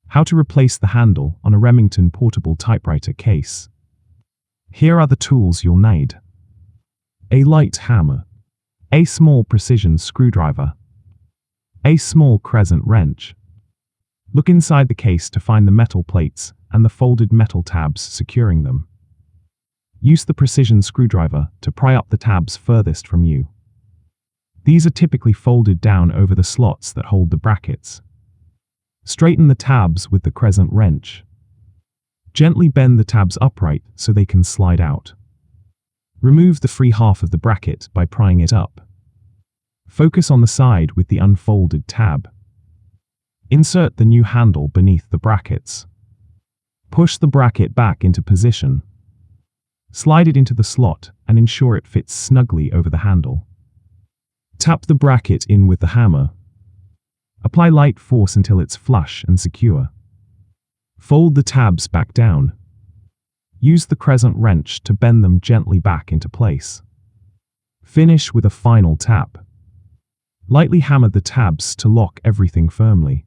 How to replace the handle on a Remington Portable typewriter case. Here are the tools you'll need. A light hammer. A small precision screwdriver. A small crescent wrench. Look inside the case to find the metal plates and the folded metal tabs securing them. Use the precision screwdriver to pry up the tabs furthest from you. These are typically folded down over the slots that hold the brackets. Straighten the tabs with the crescent wrench. Gently bend the tabs upright so they can slide out. Remove the free half of the bracket by prying it up. Focus on the side with the unfolded tab. Insert the new handle beneath the brackets. Push the bracket back into position. Slide it into the slot and ensure it fits snugly over the handle. Tap the bracket in with the hammer. Apply light force until it's flush and secure. Fold the tabs back down. Use the crescent wrench to bend them gently back into place. Finish with a final tap. Lightly hammer the tabs to lock everything firmly.